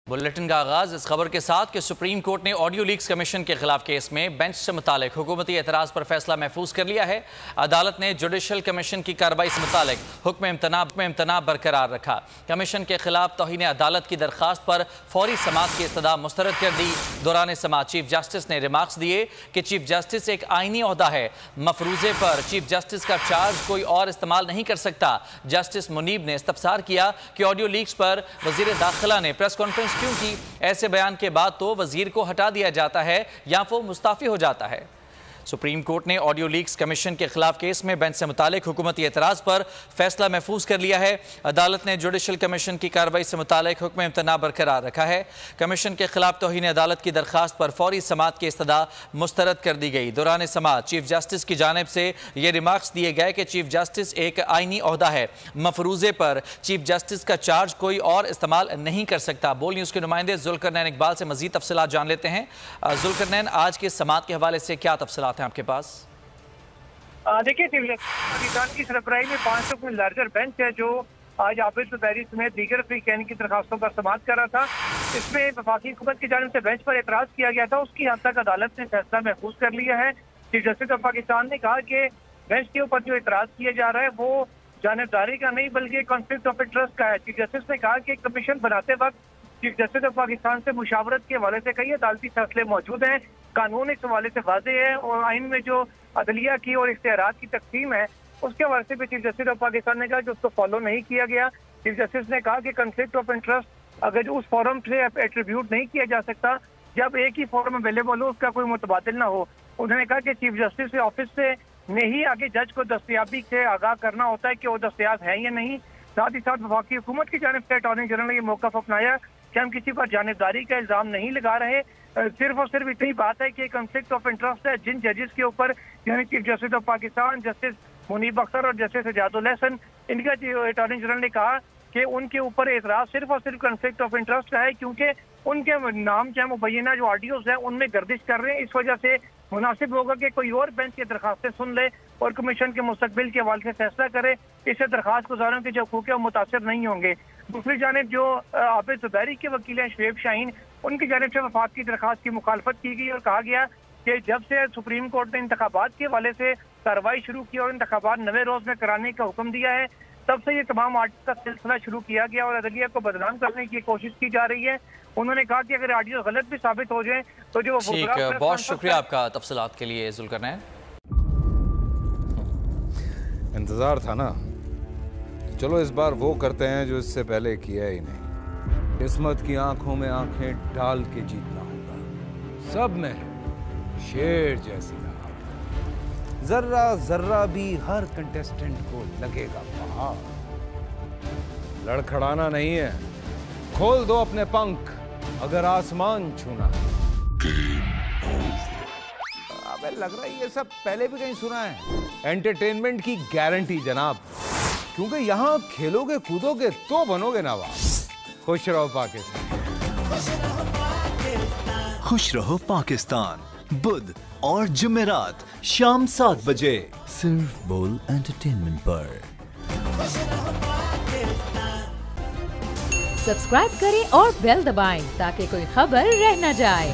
Bulletin का आगाज इस खबर के साथ कि सुप्रीम कोर्ट ने ऑडियो लीक्स कमीशन के खिलाफ केस में बेंच से मुतालिक हुकूमती एतराज़ पर फैसला महफूज कर लिया है। अदालत ने जुडिशल कमीशन की कार्रवाई से मुतालिक हुक्म इम्तना बरकरार रखा। कमीशन के खिलाफ तौहीन अदालत की दरखास्त पर फौरी समाअत की इस्तदा मुस्तरद कर दी। दौरान समाअत चीफ जस्टिस ने रिमार्क्स दिए कि चीफ जस्टिस एक आइनी ओहदा है, मफरूजे पर चीफ जस्टिस का चार्ज कोई और इस्तेमाल नहीं कर सकता। जस्टिस मुनीब ने इस्तफसार किया कि ऑडियो लीक्स पर वजीर दाखिला ने प्रेस कॉन्फ्रेंस क्योंकि ऐसे बयान के बाद तो वजीर को हटा दिया जाता है या वो मुस्ताफी हो जाता है। सुप्रीम कोर्ट ने ऑडियो लीक्स कमीशन के खिलाफ केस में बेंच से मुतालिक हुकूमती एतराज़ पर फैसला महफूज कर लिया है। अदालत ने जुडिशल कमीशन की कार्रवाई से मुतालिक हुक्म इम्तना बरकरार रखा है। कमीशन के खिलाफ तौहीन अदालत की दरखास्त पर फौरी समाअत की इस्तदा मुस्तरद कर दी गई। दौरान समाअत चीफ जस्टिस की जानिब से ये रिमार्क्स दिए गए कि चीफ जस्टिस एक आइनी ओहदा है, मफरूजे पर चीफ जस्टिस का चार्ज कोई और इस्तेमाल नहीं कर सकता। बोल न्यूज़ के नुमाइंदे जुल्करनैन इकबाल से मजीद तफसीलात जान लेते हैं। जुल्करनैन, आज के समाअत के हवाले से क्या तफसीलात हैं आपके पास? देखिए, पाकिस्तान की सरबराही में 500 कोई लार्जर बेंच है जो आज हाफिज ज़ुबैरी समेत दीगर फ्रीकैन की दरखास्तों पर समाअत कर रहा था। इसमें वफाकी हुकूमत की जानिब से बेंच पर एतराज़ किया गया था, उसकी हद तक अदालत ने फैसला महफूज कर लिया है। चीफ जस्टिस ऑफ पाकिस्तान ने कहा कि बेंच के ऊपर जो एतराज़ किया जा रहा है वो जानिबदारी का नहीं बल्कि कॉन्फ्लिक्ट ऑफ इंटरेस्ट का है। चीफ जस्टिस ने कहा कि कमीशन बनाते वक्त चीफ जस्टिस ऑफ पाकिस्तान से मुशावरत के हवाले से कई अदालती फैसले मौजूद हैं, कानून इस हवाले से वाज़ेह है और आइन में जो अदलिया की और इख्तियारात की तकसीम है उसके हवाले से भी चीफ जस्टिस ऑफ पाकिस्तान ने कहा कि उसको फॉलो नहीं किया गया। चीफ जस्टिस ने कहा कि कॉन्फ्लिक्ट ऑफ इंटरेस्ट अगर उस फॉरम से एट्रीब्यूट नहीं किया जा सकता जब एक ही फॉरम अवेलेबल हो, उसका कोई मुतबादिल ना हो। उन्होंने कहा कि चीफ जस्टिस के ऑफिस से ने ही आगे जज को दस्तयाबी से आगाह करना होता है कि वो दस्तयाब है या नहीं। साथ ही साथ वफाकी हुकूमत की जानिब से अटॉर्नी जनरल ने ये मौक़िफ़ अपनाया कि हम किसी पर जानिबदारी का इल्ज़ाम नहीं लगा रहे, सिर्फ और सिर्फ इतनी बात है कि कॉन्फ्लिक्ट ऑफ इंटरेस्ट है जिन जजेस के ऊपर यानी chief justice of Pakistan, justice Munib Akhtar और जस्टिस एजाजुल हसन, इनका अटॉर्नी जनरल ने कहा कि उनके ऊपर एतराज़ सिर्फ और सिर्फ कॉन्फ्लिक्ट ऑफ इंटरेस्ट का है क्योंकि उनके नाम चाहे मुबैना जो ऑडियोज है उनमें गर्दिश कर रहे हैं। इस वजह से मुनासिब होगा कि कोई और बेंच की दरखास्तें सुन ले और कमीशन के मुस्तकबिल के हवाले से फैसला करे। इससे दरखास्त गुजारों के जो हकूक़ है वो मुतासर नहीं होंगे। दूसरी जानिब जो हाफिज ज़ुबैरी के वकील हैं शुएब शाहीन, उनकी जानिब से वफाक की दरखास्त की मुखालफत की गई और कहा गया कि जब से सुप्रीम कोर्ट ने इंतखाबात के हवाले से कार्रवाई शुरू की और इंतखाबात 9वें रोज में कराने का हुक्म दिया है, तब से ये तमाम आर्टिकल का सिलसिला शुरू किया गया और अदलिया को बदनाम करने की कोशिश की जा रही है। उन्होंने कहा कि अगर ऑडियो गलत भी साबित हो जाए तो जो बहुत शुक्रिया आपका तफसीलात के लिए जुल्करनैन। इंतजार था ना, चलो इस बार वो करते हैं जो इससे पहले किया ही नहीं। किस्मत की आंखों में आंखें डाल के जीतना होगा। सब में है शेर जैसी राह, जर्रा जर्रा भी हर कंटेस्टेंट को लगेगा पहाड़। लड़खड़ाना नहीं है, खोल दो अपने पंख अगर आसमान छूना है। अबे लग रहा है ये सब पहले भी कहीं सुना है। एंटरटेनमेंट की गारंटी जनाब, क्योंकि यहाँ खेलोगे कूदोगे तो बनोगे नवाब। खुश रहो पाकिस्तान। खुश रहो पाकिस्तान, बुध और जुमेरात शाम 7 बजे सिर्फ बोल एंटरटेनमेंट पर। सब्सक्राइब करें और बेल दबाएं ताकि कोई खबर रह न जाए।